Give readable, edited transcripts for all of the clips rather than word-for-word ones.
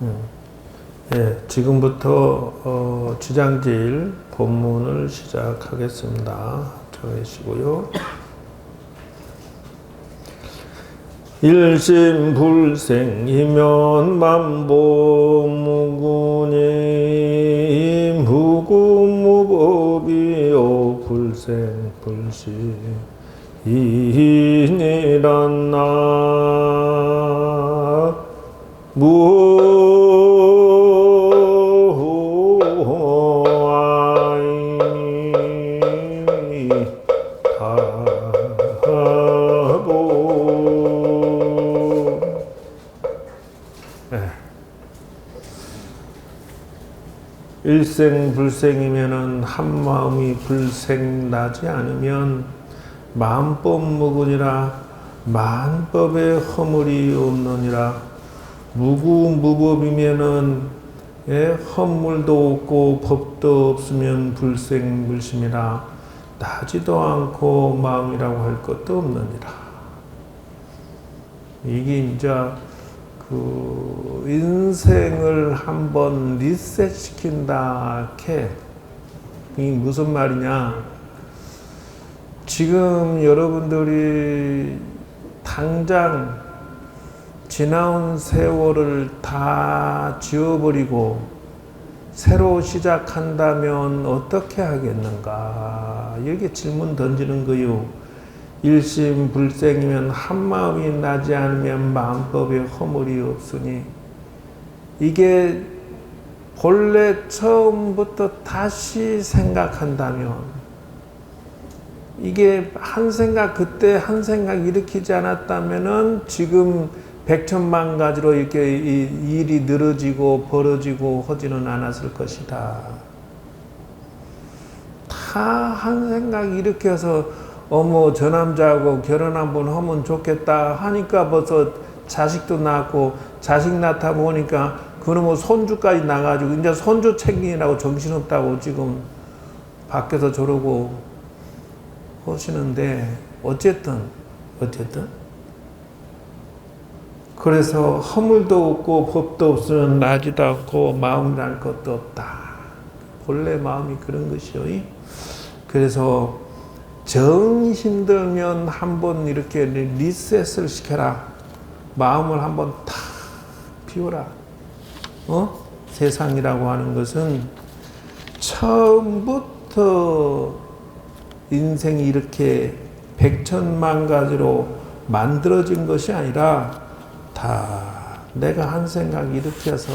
예, 지금부터 지장제일 본문을 시작하겠습니다. 들으시고요. 일심불생이면 만보무군이 무구무법이요 불생불시이니란 나 일생불생이면은 한마음이 불생나지 않으면 만법무군이라 만법의 허물이 없느니라. 무구무법이면은 허물도 없고 법도 없으면 불생불심이라. 나지도 않고 마음이라고 할 것도 없느니라. 이게 이제 그 인생을 한번 리셋시킨다. 이게 무슨 말이냐? 지금 여러분들이 당장 지나온 세월을 다 지워버리고 새로 시작한다면 어떻게 하겠는가? 여기 질문 던지는 거요. 일심불생이면 한마음이 나지 않으면 마음법에 허물이 없으니, 이게 본래 처음부터 다시 생각한다면, 이게 한 생각 그때 한 생각 일으키지 않았다면은 지금 백천만 가지로 이렇게 일이 늘어지고 벌어지고 하지는 않았을 것이다. 다 한 생각 일으켜서 어머 저 남자하고 결혼 한번 하면 좋겠다 하니까 벌써 자식도 낳고, 자식 낳다 보니까 그놈의 손주까지 나가지고 이제 손주 챙기느라고 정신없다고 지금 밖에서 저러고 하시는데, 어쨌든 그래서 허물도 없고 법도 없으면 나지도 않고 마음이랄 것도 없다. 본래 마음이 그런 것이요. 그래서 정 힘들면 한번 이렇게 리셋을 시켜라. 마음을 한번 탁 비워라. 세상이라고 하는 것은 처음부터 인생이 이렇게 백천만 가지로 만들어진 것이 아니라 다 내가 한 생각 일으켜서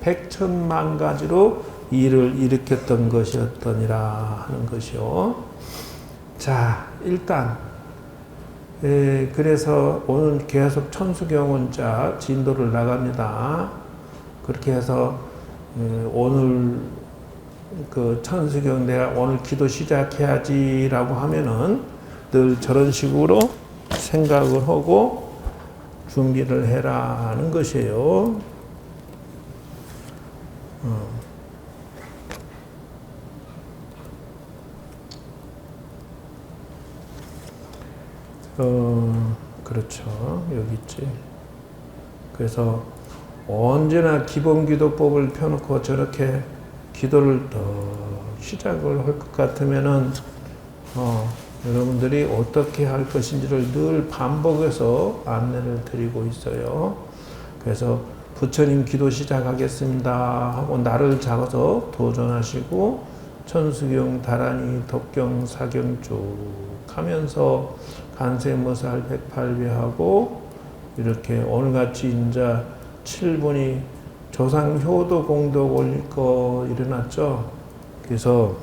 백천만 가지로 일을 일으켰던 것이었더니라 하는 것이요. 자, 일단 그래서 오늘 계속 천수경원자 진도를 나갑니다. 그렇게 해서 오늘 그 천수경 내가 오늘 기도 시작해야지라고 하면은 늘 저런 식으로 생각을 하고 준비를 해라 하는 것이에요. 그렇죠. 여기 있지. 그래서 언제나 기본기도법을 펴놓고 저렇게 기도를 더 시작을 할 것 같으면은, 여러분들이 어떻게 할 것인지를 늘 반복해서 안내를 드리고 있어요. 그래서 부처님 기도 시작하겠습니다 하고 날을 잡아서 도전하시고, 천수경, 다란이, 덕경, 사경 쭉 하면서 간세모살 108배하고 이렇게 오늘같이 이제 7분이 조상 효도 공덕 올릴 거 일어났죠. 그래서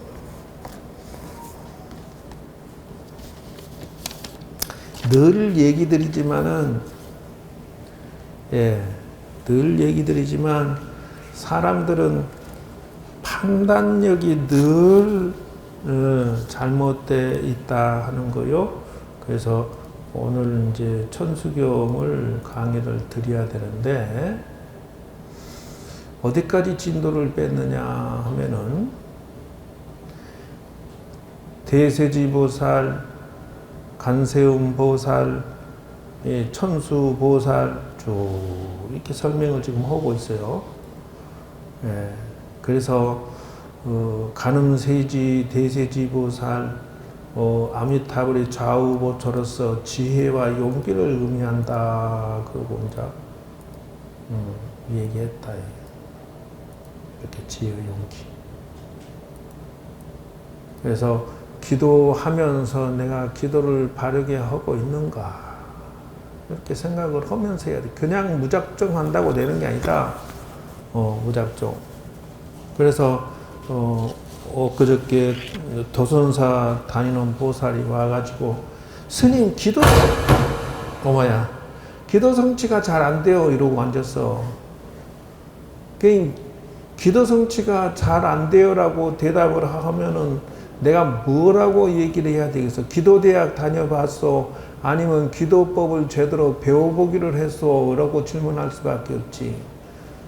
늘 얘기 드리지만 사람들은 판단력이 늘 잘못되어 있다 하는 거요. 그래서 오늘 이제 천수경을 강의를 드려야 되는데, 어디까지 진도를 뺐느냐 하면은 대세지보살, 간세음보살, 천수보살 쭉 이렇게 설명을 지금 하고 있어요. 예, 그래서 간음세지 대세지보살 아미타불의 좌우보초로서 지혜와 용기를 의미한다. 그러고 이제 얘기했다. 이렇게 지혜와 용기. 그래서 기도하면서 내가 기도를 바르게 하고 있는가 이렇게 생각을 하면서 해야 돼. 그냥 무작정 한다고 되는 게 아니다. 무작정. 그래서 그저께 도선사 다니는 보살이 와가지고 스님 기도 기도 성취가 잘 안 돼요 이러고 앉았어. 기도 성취가 잘 안 돼요라고 대답을 하면은 내가 뭐라고 얘기를 해야 되겠어? 기도대학 다녀봤어? 아니면 기도법을 제대로 배워보기를 했어? 라고 질문할 수밖에 없지.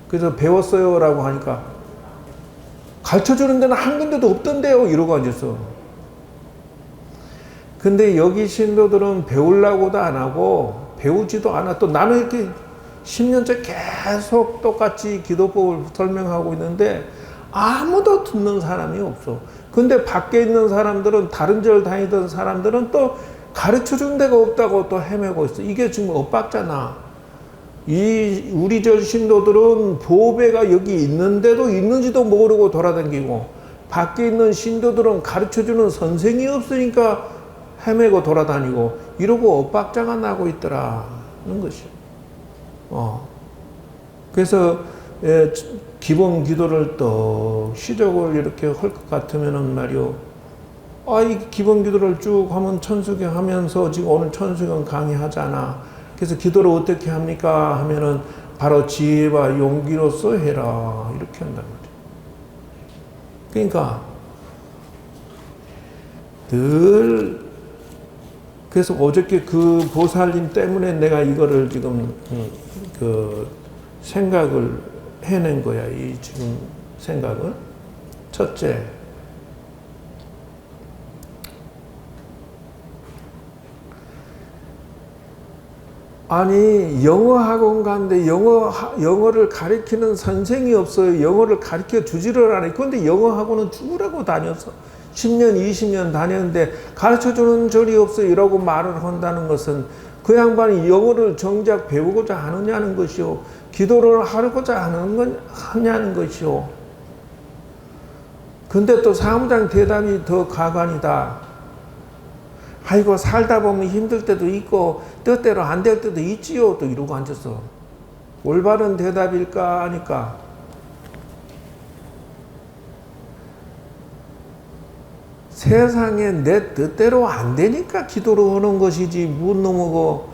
그래서 배웠어요 라고 하니까 가르쳐주는 데는 한 군데도 없던데요 이러고 앉았어. 근데 여기 신도들은 배우려고도 안 하고 배우지도 않아. 또 나는 이렇게 10년째 계속 똑같이 기도법을 설명하고 있는데 아무도 듣는 사람이 없어. 근데 밖에 있는 사람들은 다른 절 다니던 사람들은 또 가르쳐준 데가 없다고 또 헤매고 있어. 이게 지금 엇박자나. 우리 절 신도들은 보배가 여기 있는데도 있는지도 모르고 돌아다니고 밖에 있는 신도들은 가르쳐주는 선생이 없으니까 헤매고 돌아다니고 이러고 엇박자가 나고 있더라는 것이요. 그래서 기본 기도를 또 시적을 이렇게 할 것 같으면은 말이요. 이 기본 기도를 쭉 하면 천수경 하면서 지금 오늘 천수경 강의하잖아. 그래서 기도를 어떻게 합니까? 하면은 바로 지혜와 용기로써 해라. 이렇게 한단 말이야. 그러니까 늘 그래서 어저께 그 보살님 때문에 내가 이거를 지금 생각을 해낸 거야. 이 지금 생각은 첫째, 아니 영어 학원 가는데 영어를 가르치는 선생이 없어요. 영어를 가르쳐 주지를 않아요. 그런데 영어 학원은 죽으라고 다녔어. 10년, 20년 다녔는데 가르쳐주는 절이 없어요. 이라고 말을 한다는 것은 그 양반이 영어를 정작 배우고자 하느냐는 것이요. 기도를 하고자 하냐는 것이요. 근데 또 사무장 대답이 더 가관이다. 아이고 살다 보면 힘들 때도 있고 뜻대로 안 될 때도 있지요. 또 이러고 앉았어. 올바른 대답일까 하니까 세상에 내 뜻대로 안 되니까 기도를 하는 것이지 못 넘어고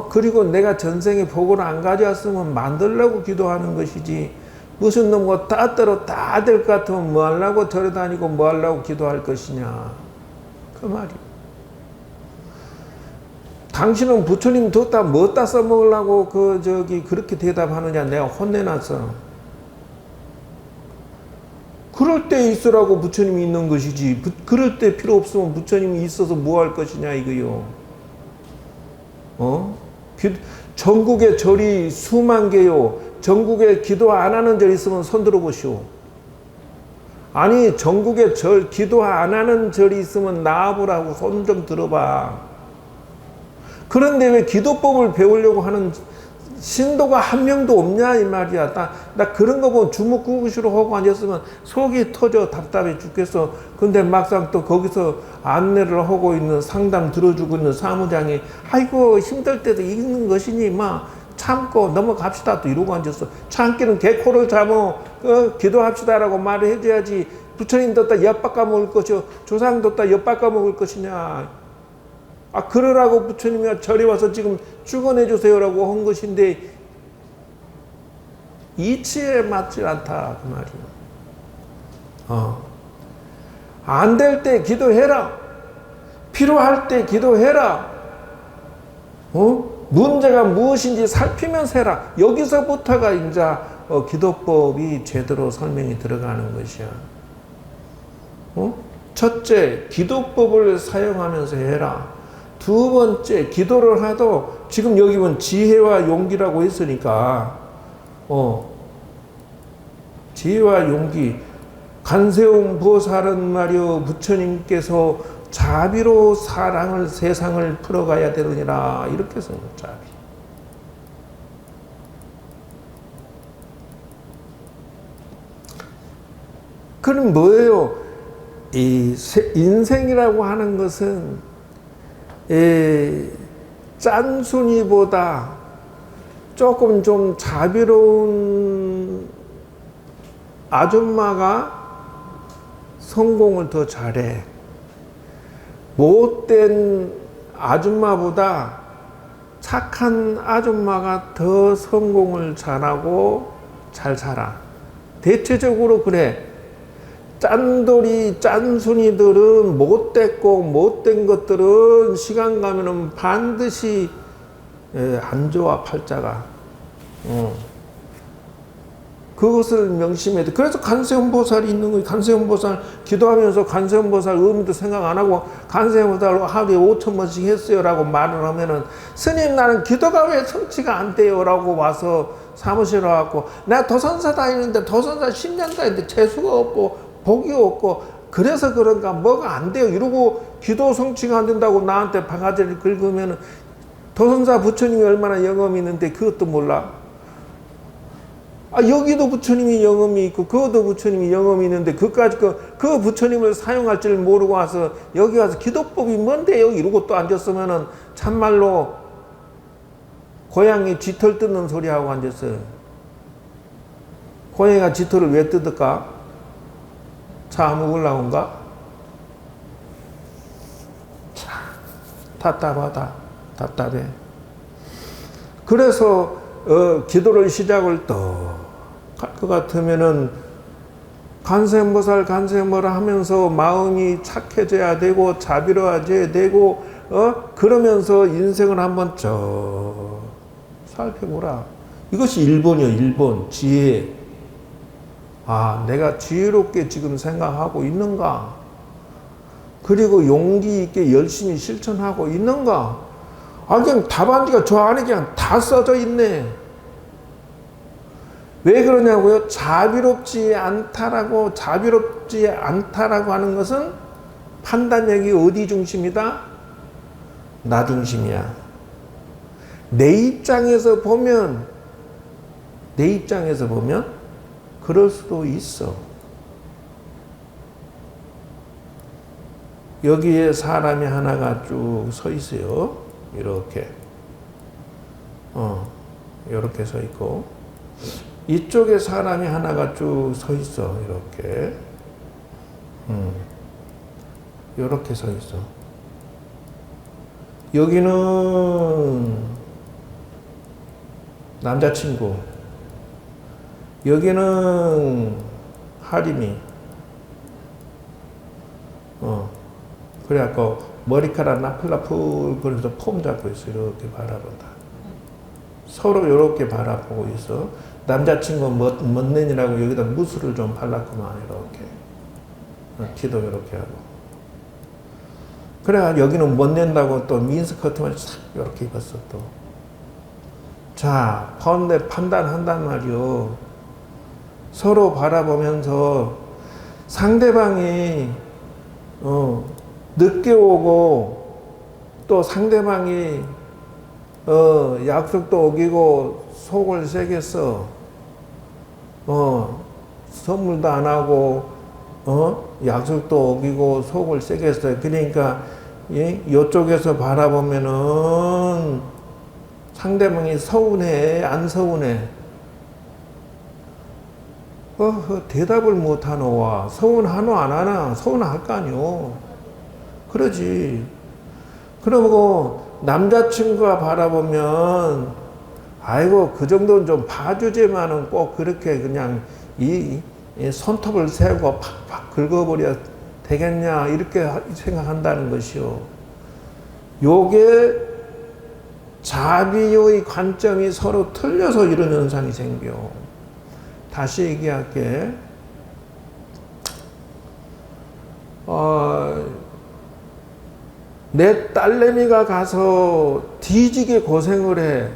그리고 내가 전생에 복을 안 가져왔으면 만들려고 기도하는 것이지 무슨 놈과 따대로 다 될 것 같으면 뭐 하려고 절에 다니고 뭐 하려고 기도할 것이냐 그 말이야. 당신은 부처님 뒀다 뭐다 써먹으려고 그렇게 대답하느냐 내가 혼내놨어. 그럴 때 있으라고 부처님이 있는 것이지 그럴 때 필요 없으면 부처님이 있어서 뭐 할 것이냐 이거요. 전국에 절이 수만 개요. 전국에 기도 안 하는 절 있으면 손 들어보시오. 아니 전국에 기도 안 하는 절이 있으면 나와보라고 손 좀 들어봐. 그런데 왜 기도법을 배우려고 하는 신도가 한 명도 없냐 이 말이야. 나 그런 거 보면 주먹구구시로 하고 앉았으면 속이 터져 답답해 죽겠어. 근데 막상 또 거기서 안내를 하고 있는 상담 들어주고 있는 사무장이 아이고 힘들 때도 있는 것이니 막 참고 넘어갑시다 또 이러고 앉았어. 참기는 개코를 잡아 기도합시다라고 말을 해줘야지. 부처님 뒀다 엿바꿔 먹을 것이요 조상 뒀다 엿바꿔 먹을 것이냐. 그러라고 부처님이 절에 와서 지금 축원해 주세요라고 한 것인데 이치에 맞지 않다 그 말이야. 안 될 때 기도해라. 필요할 때 기도해라. 문제가 무엇인지 살피면서 해라. 여기서부터가 이제 기도법이 제대로 설명이 들어가는 것이야. 첫째, 기도법을 사용하면서 해라. 두 번째, 기도를 하도 지금 여기 보면 지혜와 용기라고 했으니까, 지혜와 용기. 간세음 보살은 말이요, 부처님께서 자비로 세상을 풀어가야 되느니라. 이렇게 써요, 자비. 그럼 뭐예요? 이 인생이라고 하는 것은 짠순이보다 조금 좀 자비로운 아줌마가 성공을 더 잘해. 못된 아줌마보다 착한 아줌마가 더 성공을 잘하고 잘 살아. 대체적으로 그래. 짠돌이, 짠순이들은 못됐고, 못된 것들은 시간 가면은 반드시 안 좋아, 팔자가. 그것을 명심해야 돼. 그래서 간세음보살이 있는 거예요. 간세음보살 기도하면서 간세음보살 의미도 생각 안 하고 간세음보살 하루에 5,000번씩 했어요 라고 말을 하면은, 스님 나는 기도가 왜 성취가 안 돼요 라고 와서 사무실에 와갖고, 내가 도선사 다니는데 도선사 10년 다니는데 재수가 없고 복이 없고 그래서 그런가 뭐가 안 돼요 이러고 기도 성취가 안 된다고 나한테 바가지를 긁으면, 도선사 부처님이 얼마나 영험이 있는데 그것도 몰라? 여기도 부처님이 영험이 있고 그것도 부처님이 영험이 있는데 그까지 그 부처님을 사용할 줄 모르고 와서 여기 와서 기도법이 뭔데요 이러고 또 앉았으면은 참말로 고양이 쥐털 뜯는 소리하고 앉았어요. 고양이가 쥐털을 왜 뜯을까? 차 먹으려고인가? 참 답답하다. 답답해. 그래서 기도를 시작을 또 할 것 같으면은 간세음보살 간세음보라 하면서 마음이 착해져야 되고 자비로워져야 되고 그러면서 인생을 한번 쭉 살펴보라. 이것이 1번이요. 1번 지혜. 내가 지혜롭게 지금 생각하고 있는가? 그리고 용기 있게 열심히 실천하고 있는가? 그냥 답안지가 저 안에 그냥 다 써져 있네. 왜 그러냐고요? 자비롭지 않다라고 하는 것은 판단력이 어디 중심이다? 나 중심이야. 내 입장에서 보면 그럴 수도 있어. 여기에 사람이 하나가 쭉 서 있어요. 이렇게. 이렇게 서 있고, 이쪽에 사람이 하나가 쭉 서 있어. 이렇게. 이렇게 서 있어. 여기는 남자친구. 여기는 하림이. 그래갖고 머리카락 나풀나풀 그래서 폼 잡고 있어. 이렇게 바라본다. 서로 이렇게 바라보고 있어. 남자친구 멋nen이라고 여기다 무술을 좀 발랐구만. 이렇게. 키도 이렇게 하고. 그래 여기는 멋낸다고 또 민스커트만 싹 이렇게 입었어 또. 자, 판단한단 말이요. 서로 바라보면서 상대방이 늦게 오고 또 상대방이 약속도 어기고 속을 세게 써. 선물도 안 하고 약속도 어기고 속을 세게 써. 그러니까 이쪽에서 바라보면은 상대방이 서운해 안 서운해? 대답을 못하노 와. 서운하노 안 하나? 서운할 거 아니오. 그러지. 그러고 남자친구가 바라보면 아이고 그 정도는 좀 봐주지만은 꼭 그렇게 그냥 이 손톱을 세고 팍팍 긁어버려 되겠냐 이렇게 생각한다는 것이요. 요게 자비의 관점이 서로 틀려서 이런 현상이 생겨. 다시 얘기할게. 내 딸내미가 가서 뒤지게 고생을 해.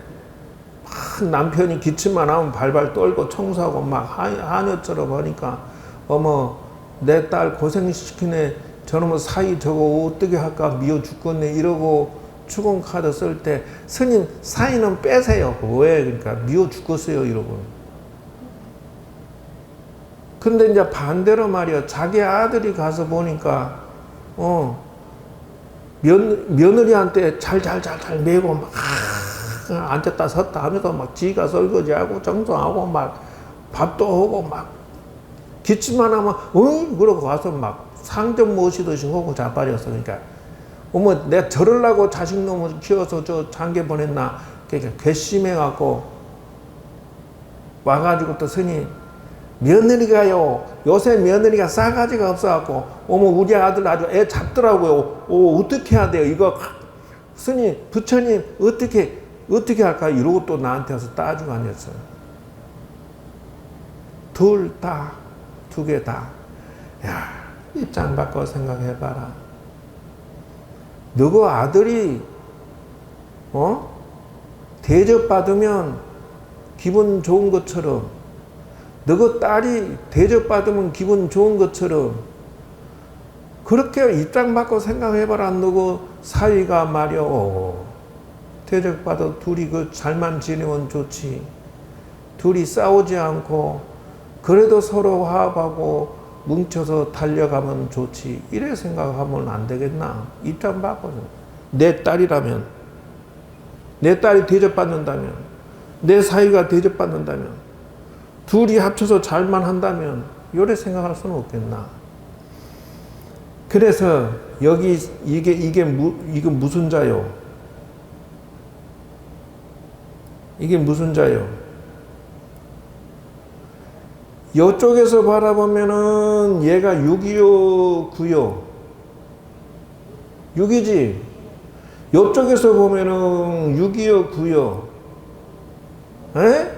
막 남편이 기침만 하면 발발 떨고 청소하고 막 하녀처럼 하니까 어머 내 딸 고생시키네. 저놈의 사이 저거 어떻게 할까 미워 죽겠네 이러고 축원 카드 쓸 때 스님 사이는 빼세요. 왜? 그러니까 미워 죽겠어요 이러고. 근데 이제 반대로 말이야. 자기 아들이 가서 보니까 며느리한테 잘 매고 막 앉았다 섰다 하면서 막 지가 설거지하고 청소하고 막 밥도 하고 막 기침만 하면 그러고 와서 막 상점 모시듯이 하고 자빠졌어. 그러니까 어머 내가 저러려고 자식놈을 키워서 저 장계 보냈나. 그러니까 괘씸해갖고 와가지고 또 스님 며느리가요 요새 며느리가 싸가지가 없어갖고 어머 우리 아들 아주 애 잡더라고요. 어떻게 해야 돼요 이거. 스님 부처님 어떻게 할까 이러고 또 나한테 와서 따지고 앉았어요. 둘 다 두 개 다. 야 입장 바꿔 생각해봐라. 너그 아들이 대접받으면 기분 좋은 것처럼 너그 딸이 대접받으면 기분 좋은 것처럼 그렇게 입장 바꿔 생각해봐라. 너그 사위가 말이야 대접받아 둘이 잘만 지내면 좋지. 둘이 싸우지 않고 그래도 서로 화합하고 뭉쳐서 달려가면 좋지. 이래 생각하면 안 되겠나. 입장 바꿔서. 내 딸이라면 내 딸이 대접받는다면 내 사위가 대접받는다면 둘이 합쳐서 잘만 한다면 요래 생각할 수는 없겠나. 그래서 여기 이게 무슨 자요? 이게 무슨 자요? 이쪽에서 바라보면은 얘가 6이요 9요 6이지. 이쪽에서 보면은 6이요 9요. 에?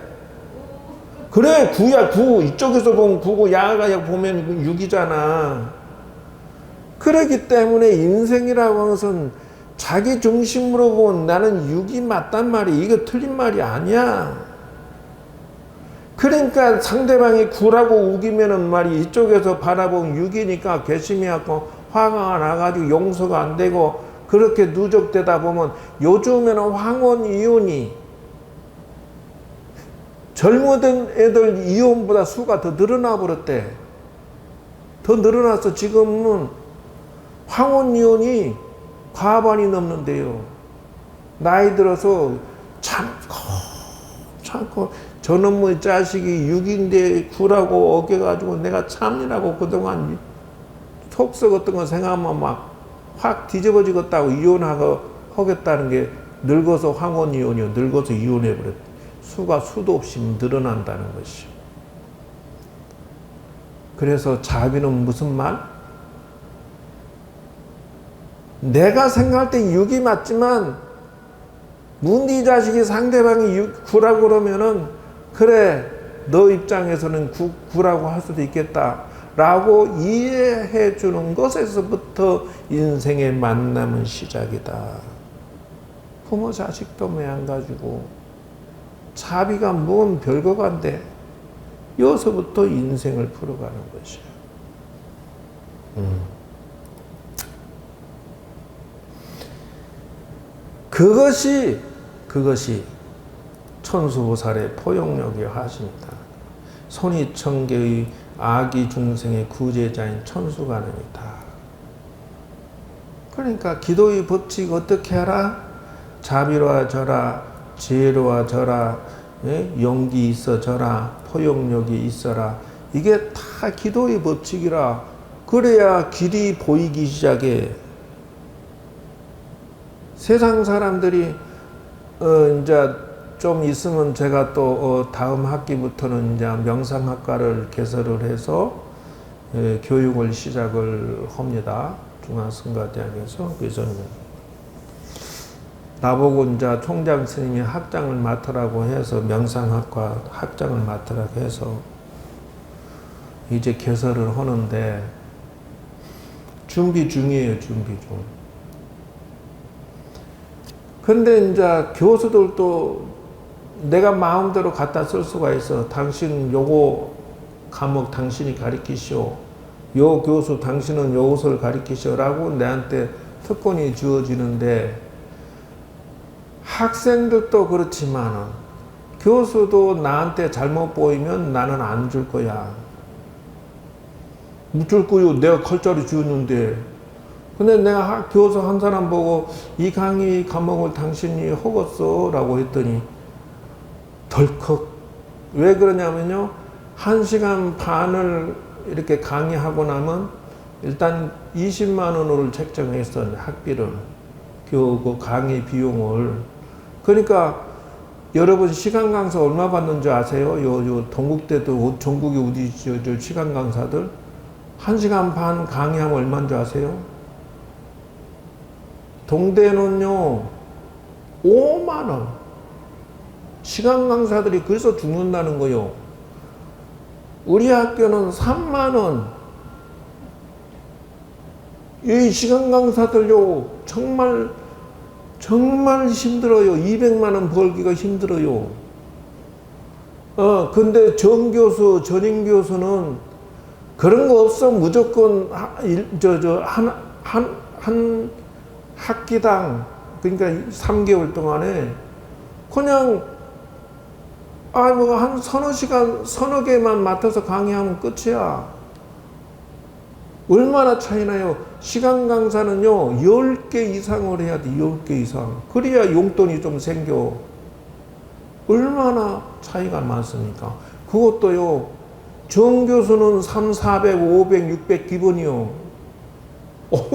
그래 9야 9. 이쪽에서 보면 9고 야가 보면 6이잖아. 그렇기 때문에 인생이라고 하는 것은 자기 중심으로 보면 나는 6이 맞단 말이. 이거 틀린 말이 아니야. 그러니까 상대방이 9라고 우기면은 말이 이쪽에서 바라보면 6이니까 괘씸해갖고 화가 나가지고 용서가 안 되고 그렇게 누적되다 보면 요즘에는 황혼 이혼이 젊은 애들 이혼보다 수가 더 늘어나 버렸대. 더 늘어나서 지금은 황혼 이혼이 과반이 넘는데요. 나이 들어서 참고 저놈의 자식이 6인데 9라고 어겨가지고 내가 참이라고 그동안 속 썩었던 거 생각하면 막 확 뒤집어지겠다고 이혼하겠다는 게 늙어서 황혼 이혼이요. 늙어서 이혼해버렸대. 수가 수도 없이 늘어난다는 것이요. 그래서 자비는 무슨 말? 내가 생각할 때 6이 맞지만 문디 자식이 상대방이 9라고 그러면은 그래 너 입장에서는 9라고 할 수도 있겠다 라고 이해해 주는 것에서부터 인생의 만남은 시작이다. 부모 자식도 매안 가지고 자비가 뭔 별거가 안 돼. 여기서부터 인생을 풀어가는 것이야. 그것이 천수보살의 포용력의 화신이다. 손이청계의 아기 중생의 구제자인 천수관음이다. 그러니까 기도의 법칙 어떻게 하라? 자비로워져라, 지혜로워져라, 용기 있어져라, 포용력이 있어라. 이게 다 기도의 법칙이라. 그래야 길이 보이기 시작해. 세상 사람들이 이제 좀 있으면 제가 또 다음 학기부터는 이제 명상학과를 개설을 해서 교육을 시작을 합니다. 중앙성가대학에서. 그래서 나보고 이제 총장 스님이 학장을 맡으라고 해서 명상학과 학장을 맡으라고 해서 이제 개설을 하는데 준비 중이에요. 준비 중. 근데 이제 교수들도 내가 마음대로 갖다 쓸 수가 있어. 당신 요거 과목 당신이 가르치시오. 요 교수 당신은 요것을 가르치시오라고 내한테 특권이 주어지는데, 학생들도 그렇지만은 교수도 나한테 잘못 보이면 나는 안 줄 거야. 줄 거요. 내가 칼자루 주었는데. 근데 내가 교수 한 사람 보고 이 강의 과목을 당신이 허겄어 라고 했더니 덜컥. 왜 그러냐면요, 1시간 반을 이렇게 강의하고 나면 일단 20만 원을 책정했어. 학비를, 그 강의 비용을. 그러니까 여러분 시간 강사 얼마 받는 줄 아세요? 요 동국대도 전국에 어디 저 시간 강사들 1시간 반 강의하면 얼마인 줄 아세요? 동대는요 5만 원. 시간 강사들이 그래서 죽는다는 거요. 우리 학교는 3만 원. 이 시간 강사들요 정말 힘들어요. 200만 원 벌기가 힘들어요. 근데 전교수, 전임교수는 그런 거 없어. 무조건 한 학기당, 그러니까 3개월 동안에 그냥 뭐 한 서너 시간, 서너 개만 맡아서 강의하면 끝이야. 얼마나 차이나요? 시간 강사는요 10개 이상을 해야 돼. 10개 이상. 그래야 용돈이 좀 생겨. 얼마나 차이가 많습니까? 그것도요 정교수는 3, 400, 500, 600 기본이요.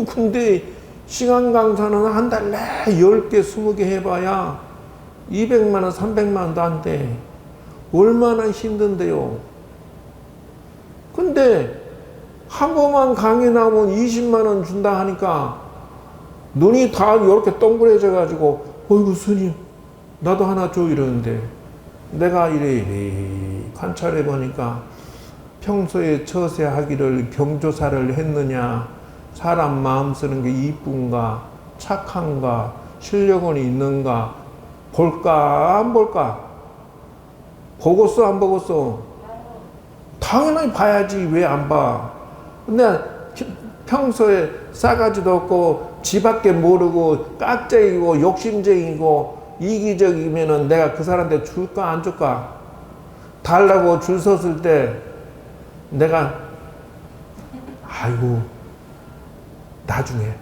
근데 시간 강사는 한 달 내 10개, 20개 해봐야 200만 원, 300만 원도 안 돼. 얼마나 힘든데요. 근데 한 번만 강의 나오면 20만 원 준다 하니까 눈이 다 이렇게 동그래져 가지고 어이구 스님 나도 하나 줘 이러는데, 내가 이래 관찰해 보니까 평소에 처세하기를 병조사를 했느냐, 사람 마음 쓰는 게 이쁜가, 착한가, 실력은 있는가, 볼까 안 볼까? 보겠어 안 보겠어? 당연히 봐야지. 왜 안 봐? 근데 평소에 싸가지도 없고 지밖에 모르고 깍쟁이고 욕심쟁이고 이기적이면은 내가 그 사람한테 줄까 안 줄까? 달라고 줄 섰을 때 내가 아이고 나중에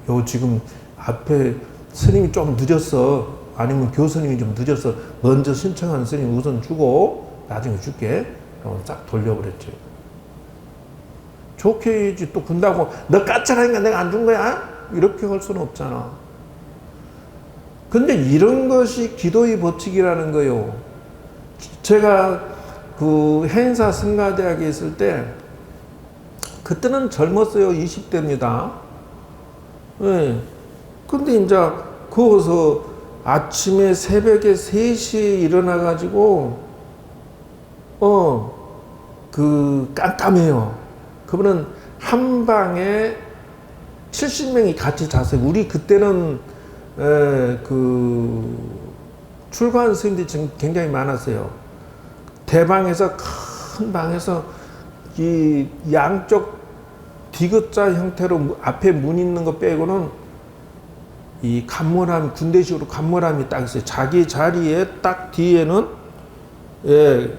요 지금 앞에 스님이 좀 늦었어, 아니면 교수님이 좀 늦었어, 먼저 신청한 스님 우선 주고 나중에 줄게 그럼 싹 돌려버렸죠. 좋게 해야지. 또 군다고 너 까칠하니까 내가 안 준 거야? 이렇게 할 수는 없잖아. 근데 이런 것이 기도의 법칙이라는 거요. 제가 그 해인사 승가대학에 있을 때, 그때는 젊었어요. 20대입니다. 네. 근데 이제 거기서 아침에 새벽에 3시에 일어나가지고 그 깜깜해요. 그분은 한 방에 70명이 같이 잤어요. 우리 그때는 그 출가한 스님들이 굉장히 많았어요. 대방에서, 큰 방에서 이 양쪽 디귿자 형태로 앞에 문 있는 거 빼고는 이 간모람, 군대식으로 간모람이 딱 있어요. 자기 자리에 딱 뒤에는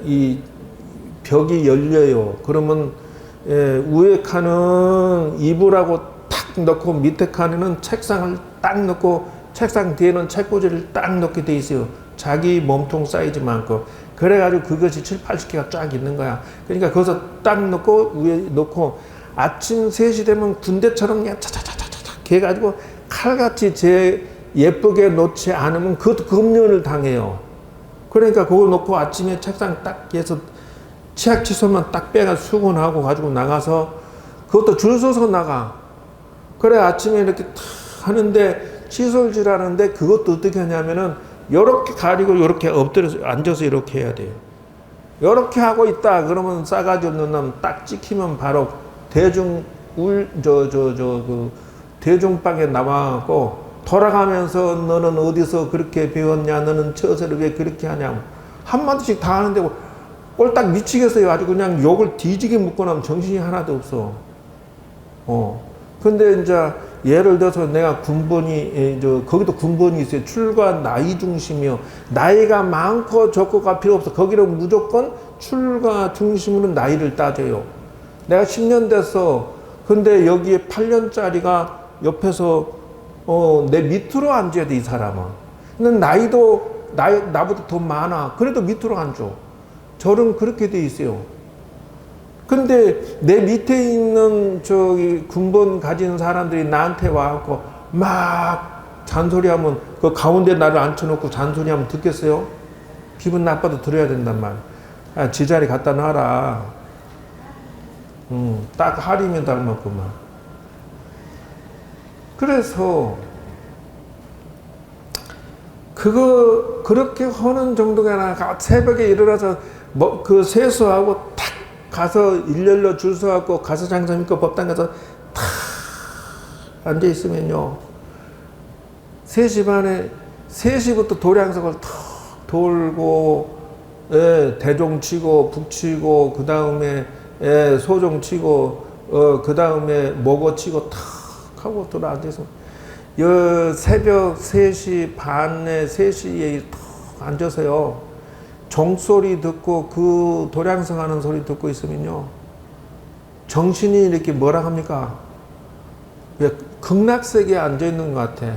이 벽이 열려요. 그러면 위에 칸은 이불하고 탁 넣고 밑에 칸에는 책상을 딱 넣고 책상 뒤에는 책꽂이를 딱 넣게 돼 있어요. 자기 몸통 사이즈만큼. 그래가지고 그것이 7, 80개가 쫙 있는 거야. 그러니까 거기서 딱 넣고 위에 넣고 아침 3시 되면 군대처럼 그냥 차차차차차 해가지고 칼같이 제 예쁘게 놓지 않으면 그것도 금년을 당해요. 그러니까 그걸 놓고 아침에 책상 딱 해서 치약 칫솔만 딱 빼가 수건하고 가지고 나가서 그것도 줄 서서 나가. 그래 아침에 이렇게 탁 하는데 칫솔질 하는데 그것도 어떻게 하냐면은 요렇게 가리고 요렇게 엎드려서 앉아서 이렇게 해야 돼요. 요렇게 하고 있다 그러면 싸가지 없는 놈 딱 찍히면 바로 대중방에 나와갖고 돌아가면서 너는 어디서 그렇게 배웠냐, 너는 처세를 왜 그렇게 하냐, 한마디씩 다 하는데 꼴딱 미치겠어요. 아주 그냥 욕을 뒤지게 묻고 나면 정신이 하나도 없어. 근데 이제 예를 들어서 내가 군번이, 거기도 군번이 있어요. 출가 나이 중심이요. 나이가 많고 적고가 필요 없어. 거기는 무조건 출가 중심으로 나이를 따져요. 내가 10년 됐어. 근데 여기에 8년짜리가 옆에서, 내 밑으로 앉아야 돼, 이 사람은. 근데 나보다 더 많아. 그래도 밑으로 앉아. 저는 그렇게 돼 있어요. 근데 내 밑에 있는 저기 군번 가진 사람들이 나한테 와갖고 막 잔소리하면 그 가운데 나를 앉혀놓고 잔소리하면 듣겠어요? 기분 나빠도 들어야 된단 말이야. 야, 지 자리 갖다 놔라. 딱 하림이 닮았구만. 그래서 그렇게 하는 정도가 아니라 새벽에 일어나서 그 세수하고 탁 가서 일렬로 줄 서갖고 가서 장사 믿고 법당 가서 탁 앉아있으면요. 3시 반에, 3시부터 도량석을 탁 돌고, 대종 치고, 북 치고, 그 다음에 소종 치고, 그 다음에 목어 치고 탁 하고 돌아 앉아서 새벽 3시 반에 3시에 탁 앉아서요. 종소리 듣고 그 도량성 하는 소리 듣고 있으면요. 정신이 이렇게 뭐라 합니까? 왜 극락세계에 앉아있는 것 같아.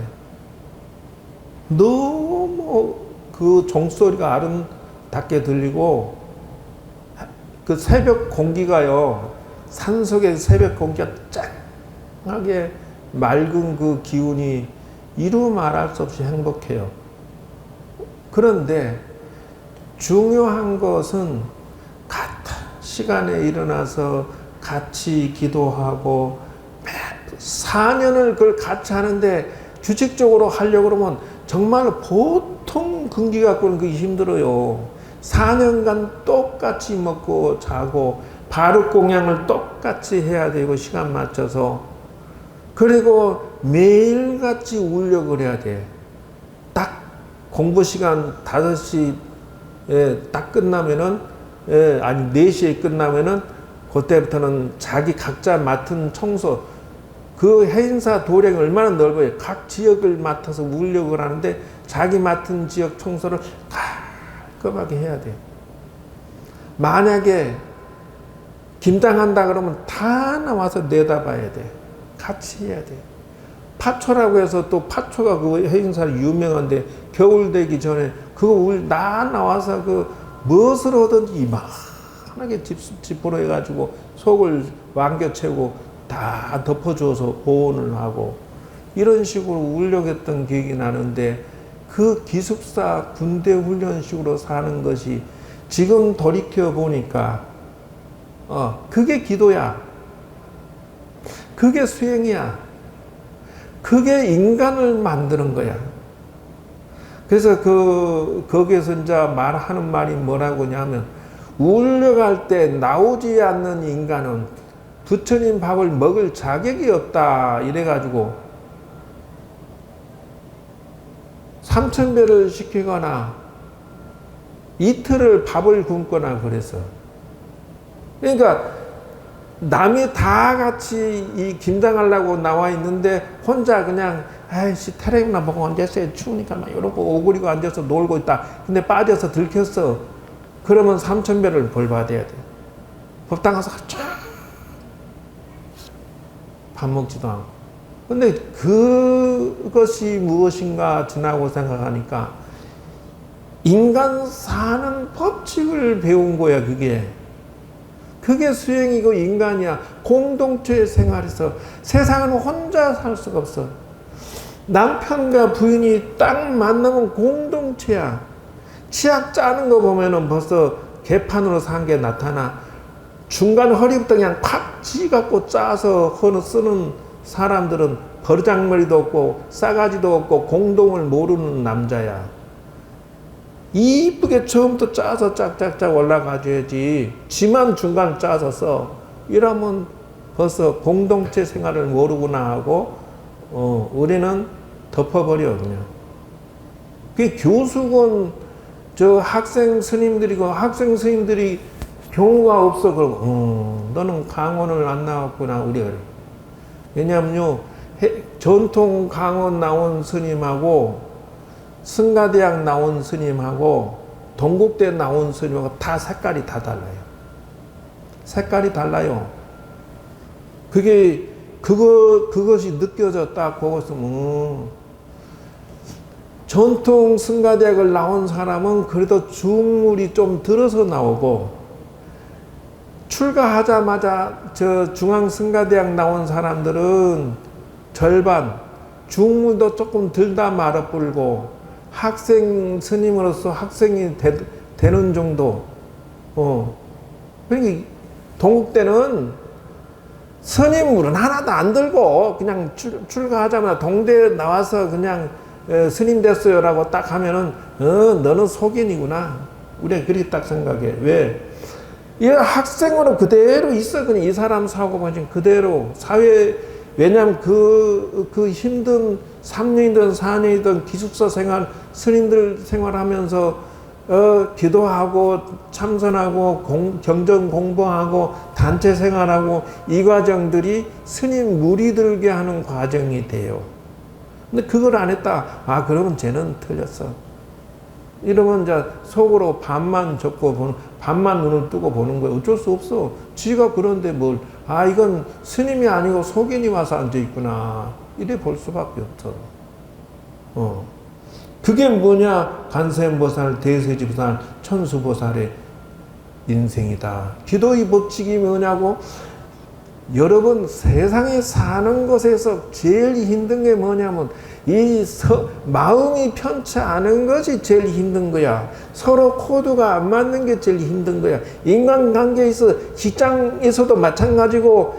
너무 그 종소리가 아름답게 들리고 그 새벽 공기가요. 산속의 새벽 공기가 짱하게 맑은 그 기운이 이루 말할 수 없이 행복해요. 그런데 중요한 것은 같은 시간에 일어나서 같이 기도하고 4년을 그걸 같이 하는데 규칙적으로 하려고 그러면 정말 보통 근기 갖고는 그게 힘들어요. 4년간 똑같이 먹고 자고 바르공양을 똑같이 해야 되고 시간 맞춰서 그리고 매일같이 울력을 해야 돼. 딱 공부 시간 5시 딱 끝나면은, 아니 4시에 끝나면은 그때부터는 자기 각자 맡은 청소, 그 해인사 도량이 얼마나 넓어요. 각 지역을 맡아서 울력을 하는데 자기 맡은 지역 청소를 깔끔하게 해야 돼. 만약에 김장한다 그러면 다 나와서 내다봐야 돼. 같이 해야 돼. 파초라고 해서 또 파초가 그 해인사를 유명한데 겨울 되기 전에 그거 다 나와서 그 무엇을 하든지 이만하게 지푸로 해가지고 속을 왕겨채고 다 덮어줘서 보온을 하고 이런 식으로 울력했던 기억이 나는데 그 기숙사 군대 훈련식으로 사는 것이 지금 돌이켜 보니까 그게 기도야. 그게 수행이야. 그게 인간을 만드는 거야. 그래서 거기에서 이제 말하는 말이 뭐라고 하냐면, 울려갈 때 나오지 않는 인간은 부처님 밥을 먹을 자격이 없다. 이래가지고, 3,000배를 시키거나, 이틀을 밥을 굶거나 그래서. 그러니까, 남이 다 같이 이 김장하려고 나와 있는데 혼자 그냥 아이씨 테레비나 보고 앉았어요. 추우니까 막 이러고 오그리고 앉아서 놀고 있다. 근데 빠져서 들켰어. 그러면 3,000배를 벌 받아야 돼. 법당 가서 밥 먹지도 않고. 근데 그것이 무엇인가 지나고 생각하니까 인간 사는 법칙을 배운 거야. 그게 수행이고 인간이야. 공동체 생활에서 세상은 혼자 살 수가 없어. 남편과 부인이 딱 만나면 공동체야. 치약 짜는 거 보면은 벌써 개판으로 산 게 나타나. 중간 허리부터 그냥 팍 쥐갖고 짜서 쓰는 사람들은 버르장머리도 없고 싸가지도 없고 공동을 모르는 남자야. 이쁘게 처음부터 짜서 짝짝짝 올라가줘야지. 지만 중간 짜서 써. 이러면 벌써 공동체 생활을 모르구나 하고, 우리는 덮어버려 그냥. 그 교수건 저 학생 스님들이고 학생 스님들이 경우가 없어. 그러고 너는 강원을 안 나왔구나 우리가 그래. 왜냐면요 전통 강원 나온 스님하고 승가대학 나온 스님하고 동국대 나온 스님하고 다 색깔이 다 달라요. 색깔이 달라요. 그것이 느껴져 딱 보고서 전통 승가대학을 나온 사람은 그래도 중물이 좀 들어서 나오고 출가하자마자 저 중앙승가대학 나온 사람들은 절반 중물도 조금 들다 말아불고 학생 스님으로서 학생이 되는 정도. 그러니까 동국대는 스님물은 하나도 안 들고 그냥 출가하자마자 동대에 나와서 그냥 스님 됐어요라고 딱 하면은 너는 속인이구나. 우리가 그렇게 딱 생각해. 왜? 이 학생으로 그대로 있어. 그냥 이 사람 사고방식 그대로 사회. 왜냐하면 그 힘든 3년이든 4년이든 기숙사 생활 스님들 생활하면서 기도하고 참선하고 경전 공부하고 단체 생활하고 이 과정들이 스님 무리 들게 하는 과정이 돼요. 근데 그걸 안 했다. 아 그러면 쟤는 틀렸어. 이러면 이제 속으로 반만 접고 보는, 반만 눈을 뜨고 보는 거예요. 어쩔 수 없어. 지가 그런데 뭘, 아 이건 스님이 아니고 속인이 와서 앉아 있구나. 이래 볼 수밖에 없어. 그게 뭐냐? 관세음보살, 대세지보살, 천수보살의 인생이다. 기도의 법칙이 뭐냐고? 여러분 세상에 사는 것에서 제일 힘든 게 뭐냐면 마음이 편치 않은 것이 제일 힘든 거야. 서로 코드가 안 맞는 게 제일 힘든 거야. 인간관계에서 직장에서도 마찬가지고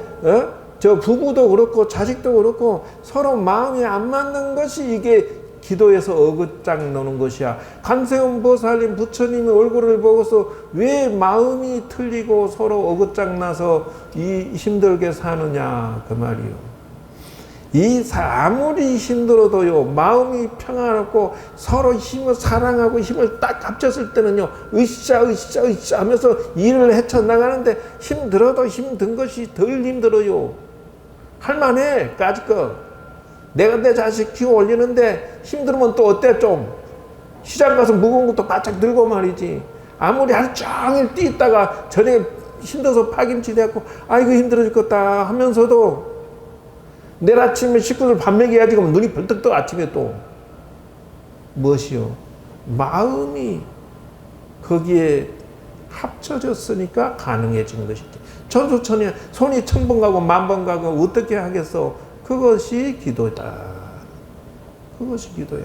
저 부부도 그렇고 자식도 그렇고 서로 마음이 안 맞는 것이 이게 기도에서 어긋장 노는 것이야. 관세음 보살님 부처님의 얼굴을 보고서 왜 마음이 틀리고 서로 어긋장 나서 힘들게 사느냐 그 말이요. 아무리 힘들어도요 마음이 평안하고 서로 힘을 사랑하고 힘을 딱 합쳤을 때는요 으쌰 하면서 일을 헤쳐나가는데 힘들어도 힘든 것이 덜 힘들어요. 할만해 까짓거. 내가 내 자식 키워 올리는데 힘들면 또 어때 좀. 시장 가서 무거운 것도 바짝 들고 말이지. 아무리 하루 종일 뛰다가 저녁에 힘들어서 파김치 돼갖고 아이고 힘들어 죽겠다 하면서도 내일 아침에 식구들 밥 먹여야지 그러면 눈이 벌떡 떠 아침에 또. 무엇이요? 마음이 거기에 합쳐졌으니까 가능해진 것이지. 천수천이 손이 1000번 가고 10,000번 가고 어떻게 하겠어. 그것이 기도다. 그것이 기도야.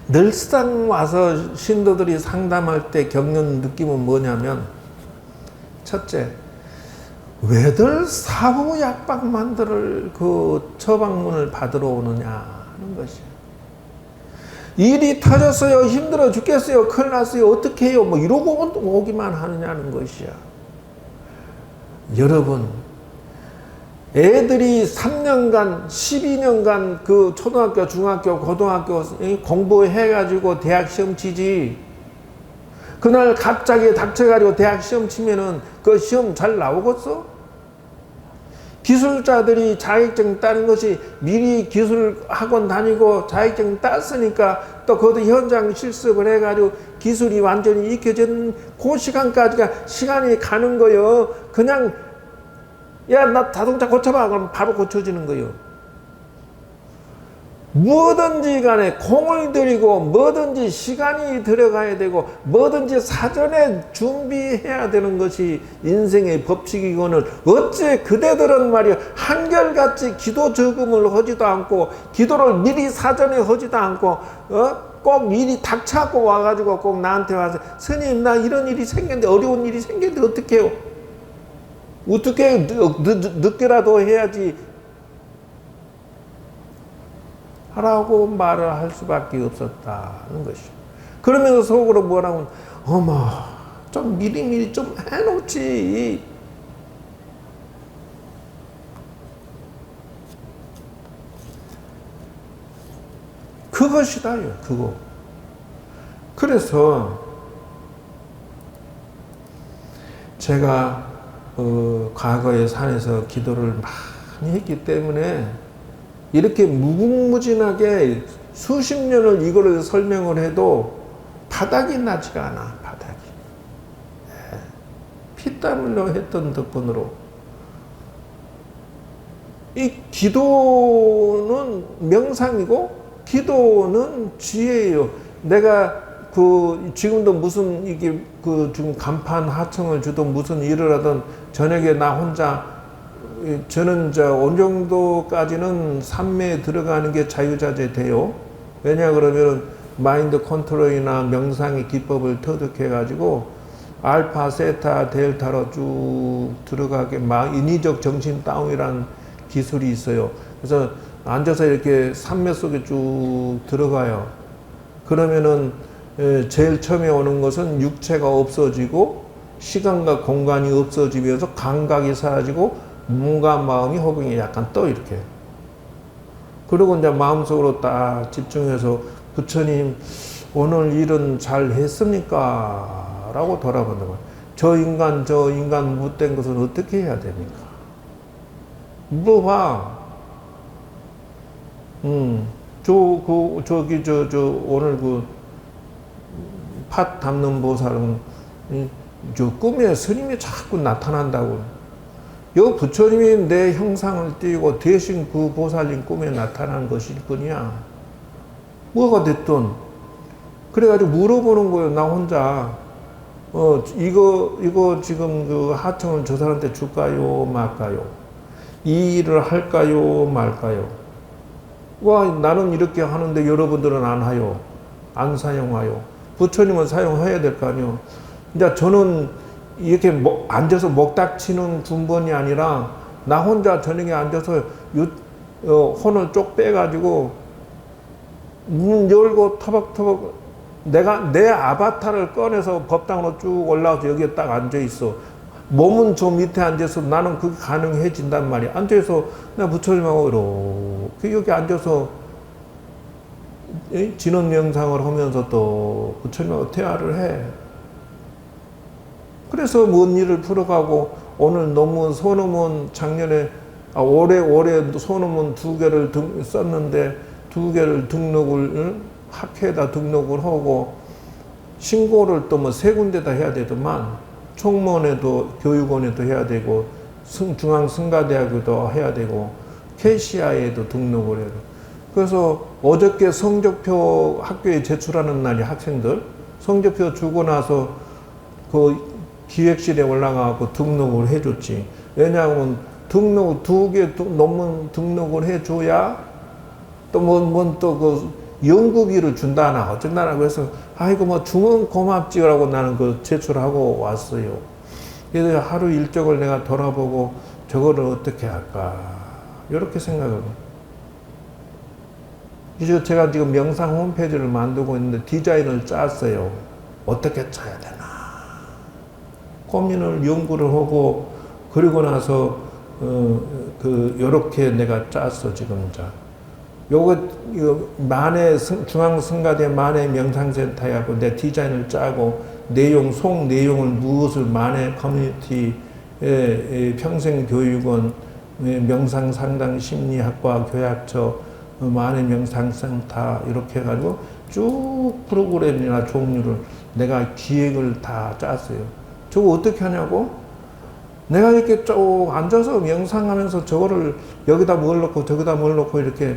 늘상 와서 신도들이 상담할 때 겪는 느낌은 뭐냐면 첫째, 왜들 사후 약방만들을 그 처방문을 받으러 오느냐 하는 것이야. 일이 터졌어요. 힘들어 죽겠어요. 큰일 났어요. 어떻게 해요? 뭐 이러고 오기만 하느냐는 것이야. 여러분, 애들이 3년간, 12년간 그 초등학교, 중학교, 고등학교 공부해가지고 대학 시험 치지. 그날 갑자기 닥쳐가지고 대학 시험 치면은 그 시험 잘 나오겠어? 기술자들이 자격증 따는 것이 미리 기술학원 다니고 자격증 땄으니까 또 그것도 현장 실습을 해가지고 기술이 완전히 익혀진 그 시간까지가 시간이 가는 거요. 그냥 야 나 자동차 고쳐봐 그럼 바로 고쳐지는 거요. 뭐든지 간에 공을 들이고 뭐든지 시간이 들어가야 되고 뭐든지 사전에 준비해야 되는 것이 인생의 법칙이고는 어째 그대들은 말이야 한결같이 기도 저금을 하지도 않고 기도를 미리 사전에 하지도 않고 꼭 일이 닥쳐갖고 와가지고 꼭 나한테 와서 스님 나 이런 일이 생겼는데 어려운 일이 생겼는데 어떻게 해요? 어떻게 늦게라도 해야지 하라고 말을 할 수밖에 없었다는 것이죠. 그러면서 속으로 뭐라고 어머 좀 미리미리 좀 해놓지. 그것이다요, 그거. 그래서 제가 과거에 산에서 기도를 많이 했기 때문에 이렇게 무궁무진하게 수십 년을 이거를 설명을 해도 바닥이 나지가 않아, 바닥이. 네. 피땀 흘려 했던 덕분으로. 이 기도는 명상이고, 기도는 지혜예요. 내가 지금도 무슨 지금 간판 하청을 주든 무슨 일을 하든 저녁에 나 혼자, 저는 어느 정도까지는 산매에 들어가는 게 자유자재 돼요. 왜냐 그러면 마인드 컨트롤이나 명상의 기법을 터득해가지고 알파, 세타, 델타로 쭉 들어가게 인위적 정신 다운이라는 기술이 있어요. 그래서 앉아서 이렇게 산매 속에 쭉 들어가요. 그러면은 제일 처음에 오는 것은 육체가 없어지고 시간과 공간이 없어지면서 감각이 사라지고 몸과 마음이 허공에 약간 떠 이렇게. 그리고 이제 마음속으로 딱 집중해서 부처님 오늘 일은 잘 했습니까? 라고 돌아보는 거예요. 저 인간 못된 것은 어떻게 해야 됩니까? 물어봐. 오늘 팥 담는 보살은 꿈에 스님이 자꾸 나타난다고. 여 부처님이 내 형상을 띄고 대신 그 보살님 꿈에 나타난 것일 뿐이야. 뭐가 됐든. 그래가지고 물어보는 거예요, 나 혼자. 이거 지금 그 하청을 저 사람한테 줄까요, 말까요? 이 일을 할까요, 말까요? 나는 이렇게 하는데 여러분들은 안 하요. 안 사용하요. 부처님은 사용해야 될 거 아니요. 이제 저는 이렇게 앉아서 먹닥치는 군번이 아니라 나 혼자 저녁에 앉아서 혼을 쪽 빼가지고 문 열고 터벅터벅 내 아바타를 꺼내서 법당으로 쭉 올라와서 여기에 딱 앉아 있어. 몸은 저 밑에 앉아서 나는 그게 가능해진단 말이야. 앉아서 나 부처님하고 이렇게 여기 앉아서 진원 명상을 하면서 또 부처님하고 대화를 해. 그래서 뭔 일을 풀어가고 오늘 논문 소논문 작년에 올해 소논문 2개를 썼는데 2개를 등록을 학회에다 등록을 하고 신고를 또 뭐 3군데다 해야 되더만 총무원에도 교육원에도 해야 되고 중앙승가대학에도 해야 되고 KCI에도 등록을 해야 되고. 그래서 어저께 성적표 학교에 제출하는 날이 학생들 성적표 주고 나서 그 기획실에 올라가고 등록을 해줬지. 왜냐하면 등록 2개 논문 등록을 해줘야 또 또 그 연구비를 준다나 어쩐다나. 그래서 아이고 뭐 중은 고맙지라고 나는 그 제출하고 왔어요. 그래서 하루 일정을 내가 돌아보고 저거를 어떻게 할까 이렇게 생각하고. 그래서 제가 지금 명상 홈페이지를 만들고 있는데 디자인을 짰어요. 어떻게 짜야 되나 고민을 연구를 하고 그리고 나서 요렇게 내가 짰어 지금. 이거 중앙승가대 만해 명상센터하고 내 디자인을 짜고 속 내용을 무엇을 만해 커뮤니티 평생교육원 명상상담심리학과 교약처 만해 명상센터 이렇게 해가지고 쭉 프로그램이나 종류를 내가 기획을 다 짰어요. 저거 어떻게 하냐고? 내가 이렇게 쭉 앉아서 명상하면서 저거를 여기다 뭘 넣고 저기다 뭘 넣고 이렇게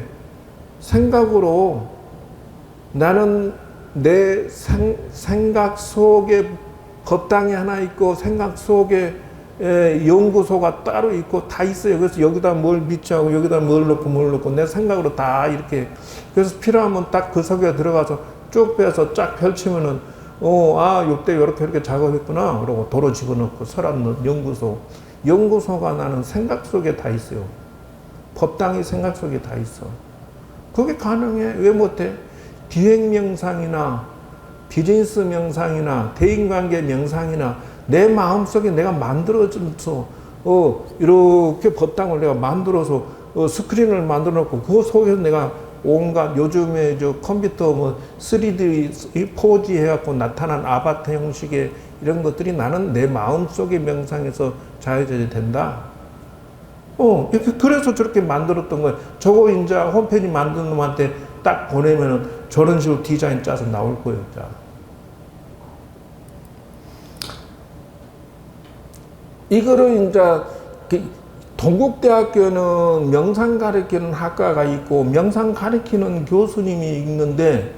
생각으로 나는 내 생각 속에 법당이 하나 있고 생각 속에 연구소가 따로 있고 다 있어요. 그래서 여기다 뭘 비치하고 여기다 뭘 넣고 내 생각으로 다 이렇게. 그래서 필요하면 딱 그 속에 들어가서 쭉 빼서 쫙 펼치면은 요때 이렇게 작업했구나 그러고 도로 집어넣고 서랍 넣은 연구소가 나는 생각 속에 다 있어요. 법당이 생각 속에 다 있어. 그게 가능해. 왜 못해? 기획명상이나 비즈니스 명상이나 대인관계 명상이나 내 마음속에 내가 만들어줘서 이렇게 법당을 내가 만들어서 스크린을 만들어 놓고 그 속에서 내가 온갖 요즘에 저 컴퓨터 뭐 3D 4D 해갖고 나타난 아바타 형식의 이런 것들이 나는 내 마음속의 명상에서 자유자재 된다. 그래서 저렇게 만들었던 거예요. 저거 이제 홈페이지 만든 놈한테 딱 보내면은 저런 식으로 디자인 짜서 나올 거예요. 자. 이거를 이제 동국대학교는 명상 가르치는 학과가 있고 명상 가르치는 교수님이 있는데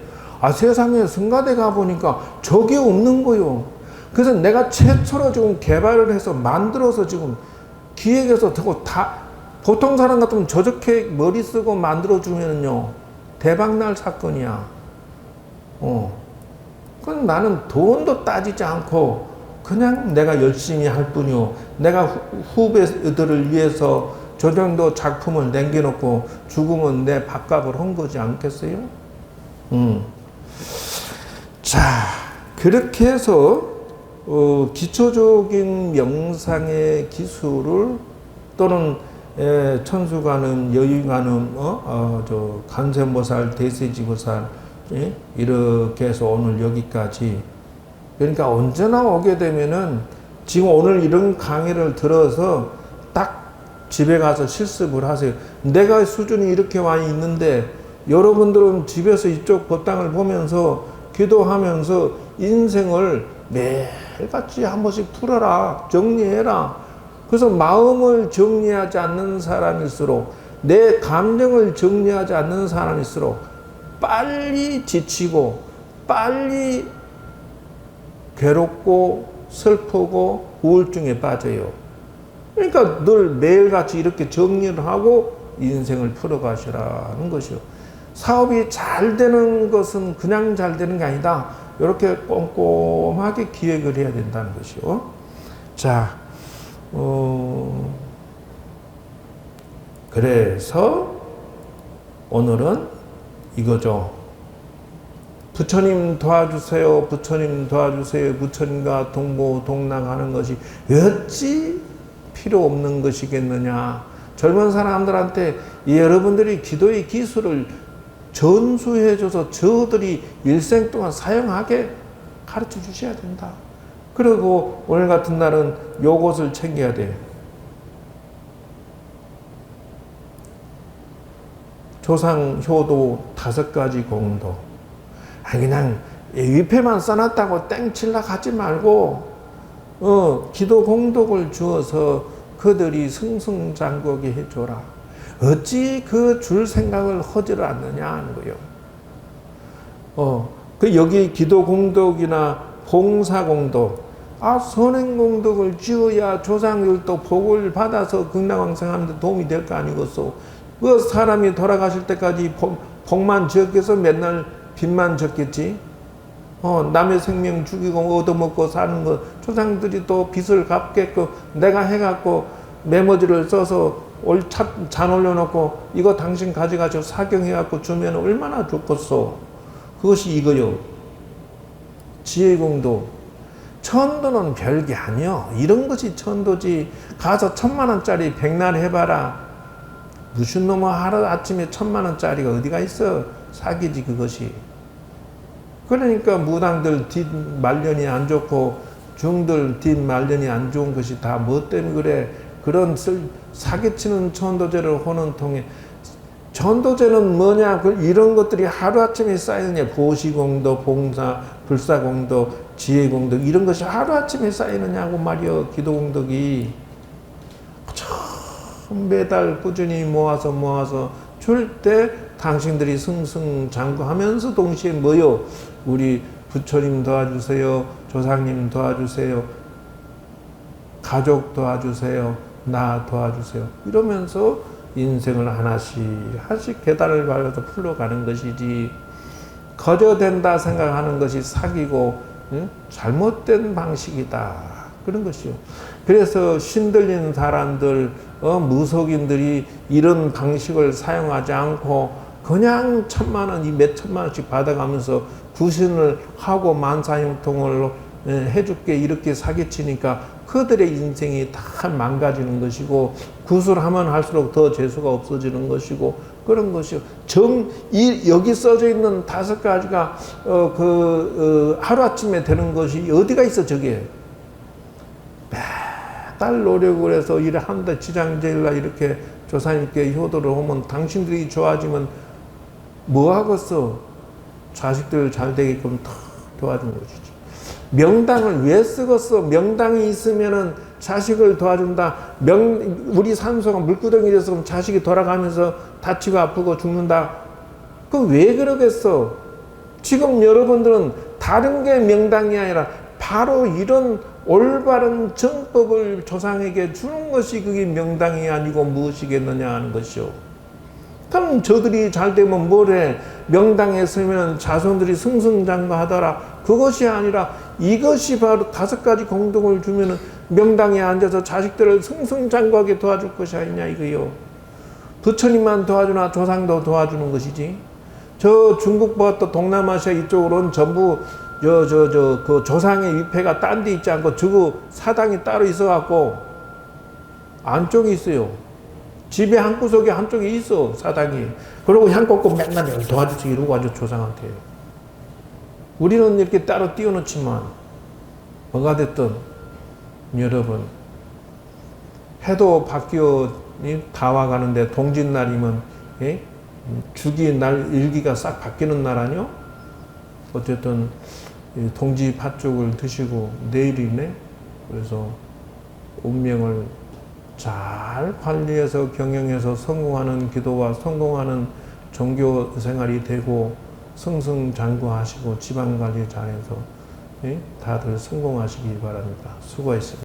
세상에 성가대 가보니까 저게 없는 거요. 그래서 내가 최초로 지금 개발을 해서 만들어서 지금 기획해서 다 보통 사람 같으면 저렇게 머리 쓰고 만들어주면요 대박날 사건이야. 그건 나는 돈도 따지지 않고 그냥 내가 열심히 할 뿐이요. 내가 후배들을 위해서 저 정도 작품을 남겨놓고 죽으면 내 밥값을 한 거지 않겠어요? 자, 그렇게 해서 기초적인 명상의 기술을 또는 천수관음, 여유관음, 저 간세음보살, 대세지보살 이렇게 해서 오늘 여기까지. 그러니까 언제나 오게 되면은 지금 오늘 이런 강의를 들어서 딱 집에 가서 실습을 하세요. 내가 수준이 이렇게 많이 있는데 여러분들은 집에서 이쪽 법당을 보면서 기도하면서 인생을 매일같이 한 번씩 풀어라. 정리해라. 그래서 마음을 정리하지 않는 사람일수록 내 감정을 정리하지 않는 사람일수록 빨리 지치고 빨리 괴롭고 슬프고 우울증에 빠져요. 그러니까 늘 매일같이 이렇게 정리를 하고 인생을 풀어가시라는 것이요. 사업이 잘 되는 것은 그냥 잘 되는 게 아니다. 이렇게 꼼꼼하게 기획을 해야 된다는 것이요. 자, 그래서 오늘은 이거죠. 부처님 도와주세요. 부처님 도와주세요. 부처님과 동고동락하는 것이 어찌 필요 없는 것이겠느냐. 젊은 사람들한테 여러분들이 기도의 기술을 전수해줘서 저들이 일생 동안 사용하게 가르쳐 주셔야 된다. 그리고 오늘 같은 날은 요것을 챙겨야 돼. 조상 효도 5가지 공도. 그냥 위패만 써놨다고 땡칠라 하지 말고 기도 공덕을 주어서 그들이 승승장구하게 해줘라. 어찌 그 줄 생각을 하지를 않느냐 하는 거예요. 그 여기 기도 공덕이나 봉사 공덕, 선행 공덕을 지어야 조상들도 복을 받아서 극락왕생하는 데 도움이 될 거 아니겠소. 그 사람이 돌아가실 때까지 복만 지었겠어? 맨날 빚만 졌겠지. 남의 생명 죽이고 얻어먹고 사는 거 조상들이 또 빚을 갚겠고 내가 해갖고 메모지를 써서 잔 올려놓고 이거 당신 가져가서 사경해갖고 주면 얼마나 좋겠어. 그것이 이거요. 지혜공도. 천도는 별게 아니요. 이런 것이 천도지. 가서 1000만원짜리 백날 해봐라. 무슨 놈의 하루아침에 1000만원짜리가 어디가 있어. 사기지 그것이. 그러니까 무당들 뒷 말년이 안 좋고 중들 뒷 말년이 안 좋은 것이 다 뭐 때문에 그래. 그런 사기치는 천도제를 하는 통에 천도제는 뭐냐. 이런 것들이 하루아침에 쌓이느냐. 보시공도, 봉사, 불사공도, 지혜공도 이런 것이 하루아침에 쌓이느냐고 말이요. 기도공덕이 매달 꾸준히 모아서 줄 때 당신들이 승승장구하면서 동시에 뭐요? 우리 부처님 도와주세요. 조상님 도와주세요. 가족 도와주세요. 나 도와주세요. 이러면서 인생을 하나씩 계단을 밟아서 풀러가는 것이지 거저된다 생각하는 것이 사기고 잘못된 방식이다. 그런 것이요. 그래서 신들린 사람들, 무속인들이 이런 방식을 사용하지 않고 그냥 1000만원, 몇 천만원씩 받아가면서 구신을 하고 만사형통을 해줄게 이렇게 사기치니까 그들의 인생이 다 망가지는 것이고 구술하면 할수록 더 재수가 없어지는 것이고 그런 것이요. 여기 써져 있는 5가지가 하루아침에 되는 것이 어디가 있어 저게. 매달 노력을 해서 일을 한다 지장제일날 이렇게 조사님께 효도를 하면 당신들이 좋아지면 뭐 하겠어. 자식들 잘 되게끔 다 도와준 것이지. 명당을 왜 쓰겠어? 명당이 있으면은 자식을 도와준다. 우리 산소가 물구덩이 돼서 그럼 자식이 돌아가면서 다치고 아프고 죽는다. 그 왜 그러겠어? 지금 여러분들은 다른 게 명당이 아니라 바로 이런 올바른 정법을 조상에게 주는 것이 그게 명당이 아니고 무엇이겠느냐 하는 것이요. 그럼 저들이 잘 되면 뭐래? 명당에 서면 자손들이 승승장구하더라. 그것이 아니라 이것이 바로 5가지 공덕을 주면은 명당에 앉아서 자식들을 승승장구하게 도와줄 것이 아니냐 이거요. 부처님만 도와주나 조상도 도와주는 것이지. 저 중국과 또 동남아시아 이쪽으로는 전부 그 조상의 위패가 딴 데 있지 않고 저거 사당이 따로 있어갖고 안쪽에 있어요. 집에 한 구석에 한쪽에 있어 사당이. 그리고 향 꽂고 맨날 도와주지 이러고 아주 조상한테. 우리는 이렇게 따로 띄워놓지만 뭐가 됐든 여러분 해도 바뀌어 다 와가는데 동짓날이면 예? 주기 날 일기가 싹 바뀌는 날 아니요? 어쨌든 동지 팥죽을 드시고 내일이네. 그래서 운명을 잘 관리해서 경영해서 성공하는 기도와 성공하는 종교 생활이 되고 승승장구하시고 지방 관리 잘해서 다들 성공하시기 바랍니다. 수고했습니다.